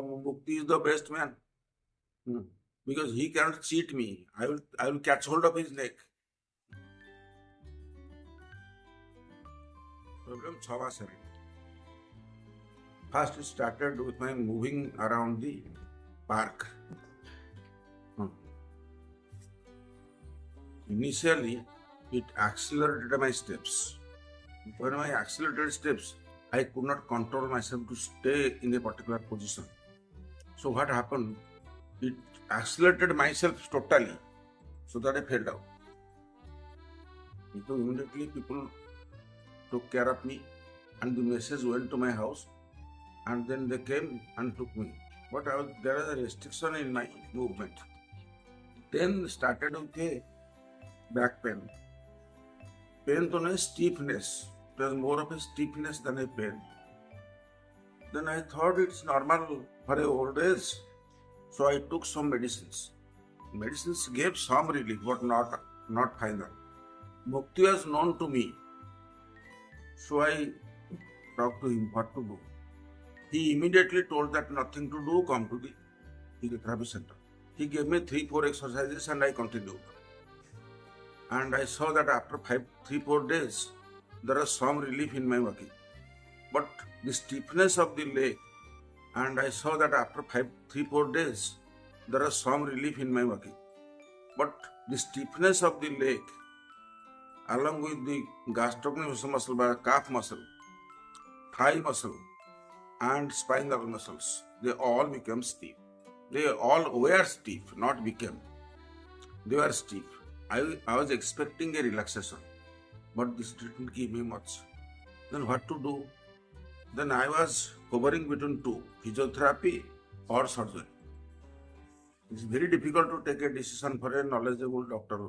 Mukti is the best man. Because he cannot cheat me. I will catch hold of his neck. Problem 6 First it started with my moving around the park. Initially, it accelerated my steps. When I accelerated steps, I could not control myself to stay in a particular position. So what happened? It accelerated myself totally, so that I fell down. So immediately people took care of me, and the message went to my house, and then they came and took me. But there was a restriction in my movement. Then started with a back pain. Pain to a stiffness. It was more of a stiffness than a pain. Then I thought it's normal for a old age. So I took some medicines. Medicines gave some relief, but not final. Mukti was known to me. So I talked to him what to do. He immediately told that nothing to do, come to the physiotherapy center. He gave me 3-4 exercises and I continued. And I saw that after 3-4 days, there was some relief in my walking. But the stiffness of the leg, and I saw that after 3-4 days, there was some relief in my walking. But the stiffness of the leg, along with the gastrocnemius muscle, calf muscle, thigh muscle, and spinal muscles, they all became stiff. They all were stiff, not became. They were stiff. I was expecting a relaxation, but this didn't give me much. Then what to do? Then I was hovering between two, physiotherapy or surgery. It's very difficult to take a decision for a knowledgeable doctor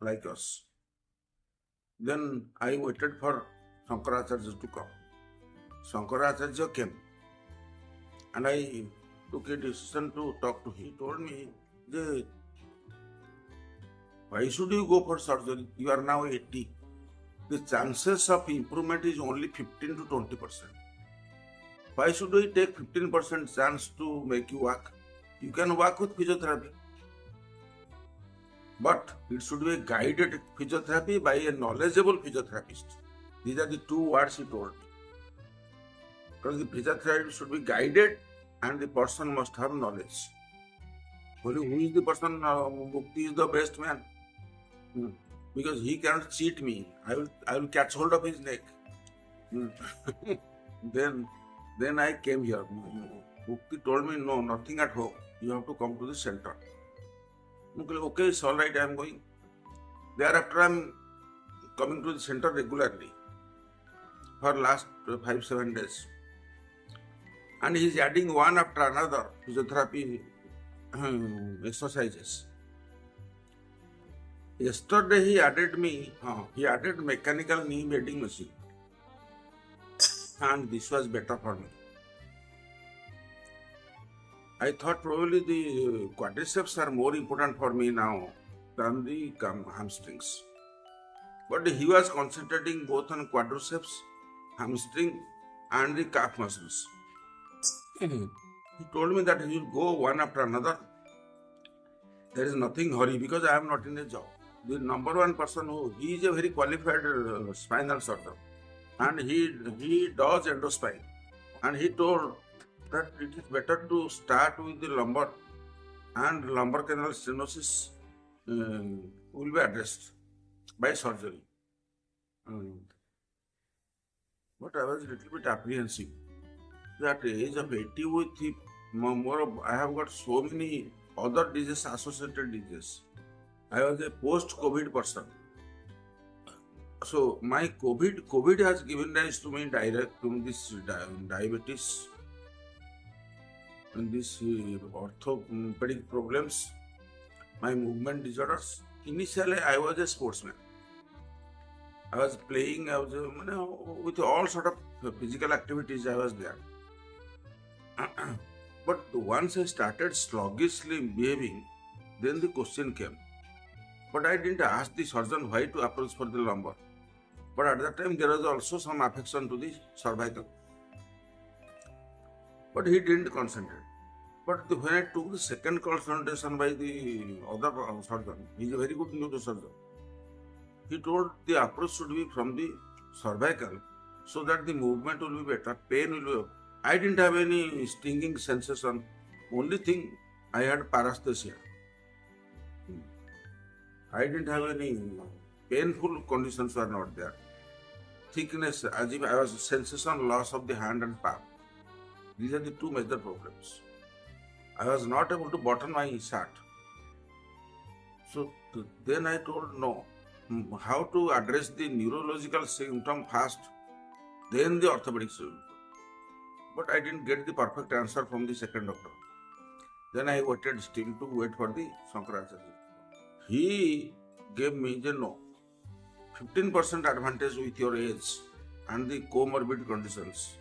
like us. Then I waited for Shankaracharya to come. Shankaracharya came, and I took a decision to talk to him. He told me, why should you go for surgery? You are now 80. The chances of improvement is only 15 to 20%. Why should we take 15% chance to make you walk? You can walk with physiotherapy. But it should be a guided physiotherapy by a knowledgeable physiotherapist. These are the 2 words he told me. Because the physiotherapy should be guided and the person must have knowledge. Who is the person? Mukti is the best man. Because he cannot cheat me. I will catch hold of his neck. Then I came here. Mukti told me, no, nothing at home. You have to come to the center. Okay, it's all right, I am going. Thereafter, I am coming to the center regularly for last 5-7 days. And he is adding one after another physiotherapy exercises. Yesterday he added mechanical knee bending machine, and this was better for me. I thought probably the quadriceps are more important for me now than the hamstrings. But he was concentrating both on quadriceps, hamstring, and the calf muscles. He told me that he will go one after another. There is nothing hurry because I am not in a job. The number one person he is a very qualified spinal surgeon, and he does endospine, and he told that it is better to start with the lumbar, and lumbar canal stenosis will be addressed by surgery. But I was a little bit apprehensive. At the age of 80 with I have got so many other diseases, associated diseases. I was a post-COVID person. So my COVID has given rise to me this diabetes and this orthopedic problems, my movement disorders. Initially, I was a sportsman. I was playing, with all sort of physical activities I was there. But once I started sluggishly behaving, then the question came. But I didn't ask the surgeon why to approach for the lumbar. But at that time, there was also some affection to the cervical. But he didn't concentrate. But when I took the second consultation by the other surgeon, he's a very good neurosurgeon. He told the approach should be from the cervical so that the movement will be better, pain will be. I didn't have any stinging sensation. Only thing I had paresthesia. I didn't have any painful conditions were not there. Thickness, as if I was sensation loss of the hand and palm. These are the two major problems. I was not able to button my shirt. So then I told no, how to address the neurological symptom first, then the orthopedics will. But I didn't get the perfect answer from the second doctor. Then I waited still to wait for the Shankaracharya. He gave me the no, 15% advantage with your age and the comorbid conditions.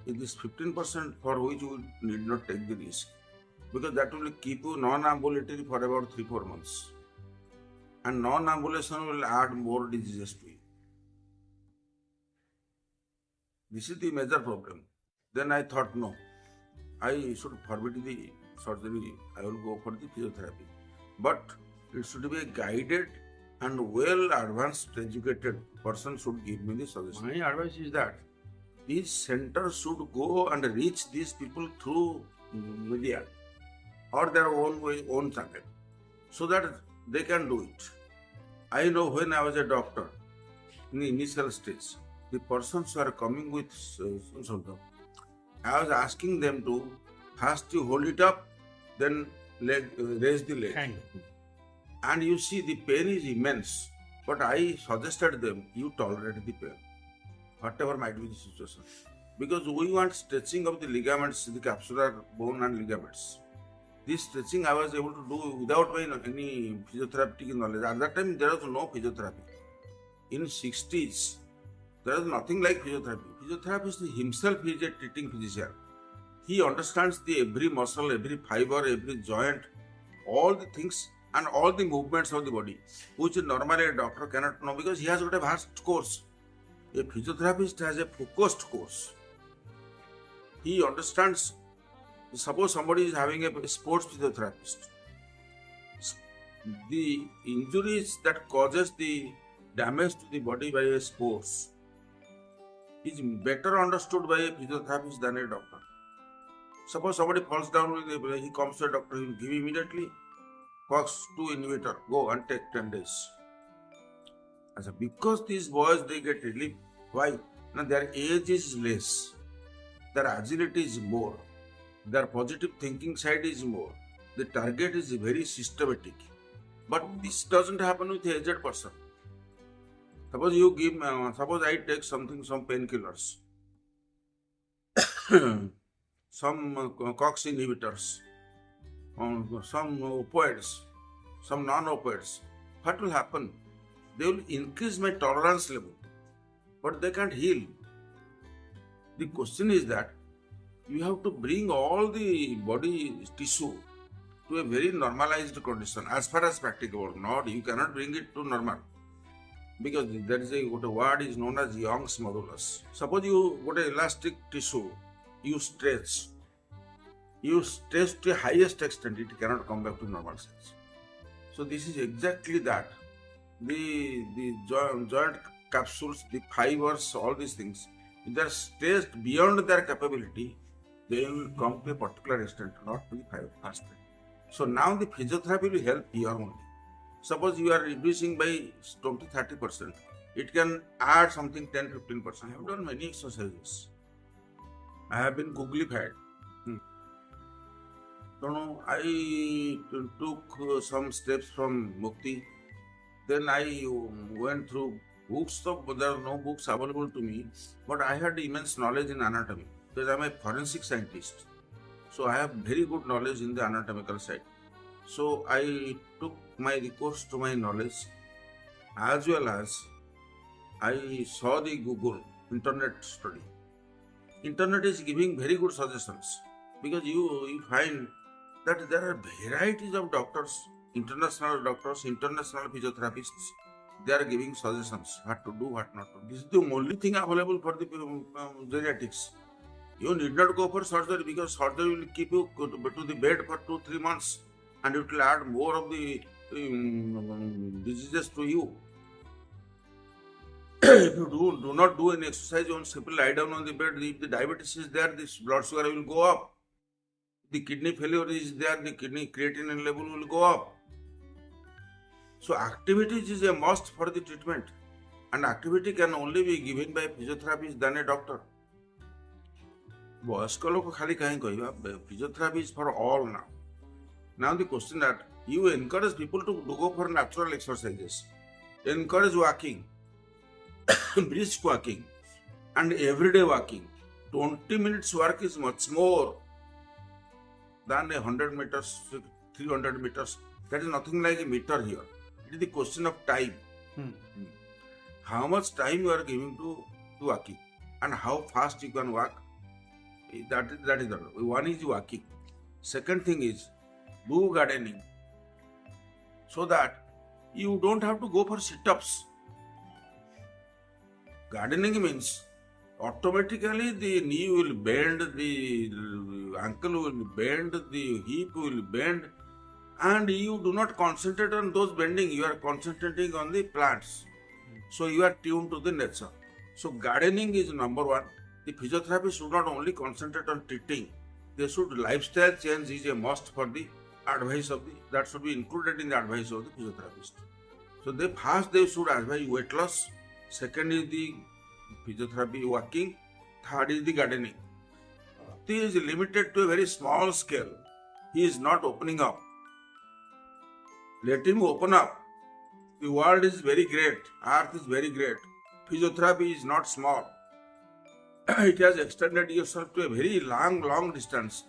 It is 15% for which you need not take the risk, because that will keep you non-ambulatory for about 3-4 months. And non-ambulation will add more diseases to you. This is the major problem. Then I thought, no, I should forbid the surgery. I will go for the physiotherapy. But it should be a guided and well advanced educated person should give me the suggestion. My advice is that these centers should go and reach these people through media or their own channel, so that they can do it. I know when I was a doctor in the initial stage, the persons who are coming with symptom, I was asking them to first you hold it up, then raise the leg. Hand. And you see the pain is immense. But I suggested them, you tolerate the pain, whatever might be the situation. Because we want stretching of the ligaments, the capsular bone and ligaments. This stretching I was able to do without any physiotherapeutic knowledge. At that time, there was no physiotherapy. In 60s, there was nothing like physiotherapy. Physiotherapist himself is a treating physician. He understands the every muscle, every fiber, every joint, all the things and all the movements of the body, which normally a doctor cannot know because he has got a vast course. A physiotherapist has a focused course. He understands. Suppose somebody is having a sports physiotherapist. The injuries that causes the damage to the body by a sports is better understood by a physiotherapist than a doctor. Suppose somebody falls down with he comes to a doctor, he will give immediately COX-2 inhibitor, go and take 10 days. Because these boys they get relief. Why? Now their age is less, their agility is more, their positive thinking side is more. The target is very systematic. But this doesn't happen with an aged person. Suppose you give, suppose I take some painkillers, some COX inhibitors, some opioids, some non-opioids. What will happen? They will increase my tolerance level, but they can't heal. The question is that you have to bring all the body tissue to a very normalized condition as far as practicable. Not you cannot bring it to normal, because there is what a word is known as Young's modulus. Suppose you got an elastic tissue, you stretch to the highest extent, it cannot come back to normal size. So this is exactly that. The joint capsules, the fibers, all these things, if they are stretched beyond their capability, they will come to a particular extent, not to the fiber extent. So now the physiotherapy will help here only. Suppose you are reducing by 20-30%, it can add something 10-15%. I have done many exercises. I have been googlified. I took some steps from Mukti. Then I went through books. There are no books available to me, but I had immense knowledge in anatomy because I am a forensic scientist. So I have very good knowledge in the anatomical side. So I took my recourse to my knowledge, as well as I saw the Google internet study. Internet is giving very good suggestions, because you find that there are varieties of doctors, international physiotherapists. They are giving suggestions what to do, what not to do. This is the only thing available for the geriatrics. You need not go for surgery because surgery will keep you to the bed for 2-3 months and it will add more of the diseases to you. If you do not do any exercise, you simply lie down on the bed. If the diabetes is there, this blood sugar will go up. The kidney failure is there, the kidney creatinine level will go up. So activities is a must for the treatment, and activity can only be given by physiotherapist than a doctor. बयस्क लोग खाली कहीं कहवा physiotherapy is for all now. Now the question that you encourage people to go for natural exercises, encourage walking, brisk walking, and everyday walking. 20 minutes work is much more than 100 meters, 300 meters. That is nothing like a meter here. It is the question of time. How much time you are giving to walking and how fast you can walk. That is the one is walking. Second thing is do gardening so that you don't have to go for sit-ups. Gardening means automatically the knee will bend, the ankle will bend, the hip will bend, and you do not concentrate on those bending, you are concentrating on the plants. So you are tuned to the nature. So gardening is number one. The physiotherapist should not only concentrate on treating, they should lifestyle change is a must for the advice of the, that should be included in the advice of the physiotherapist. So first they should advise weight loss, second is the physiotherapy walking, third is the gardening. This is limited to a very small scale. He is not opening up. Let him open up. The world is very great. Earth is very great. Physiotherapy is not small. It has extended yourself to a very long distance.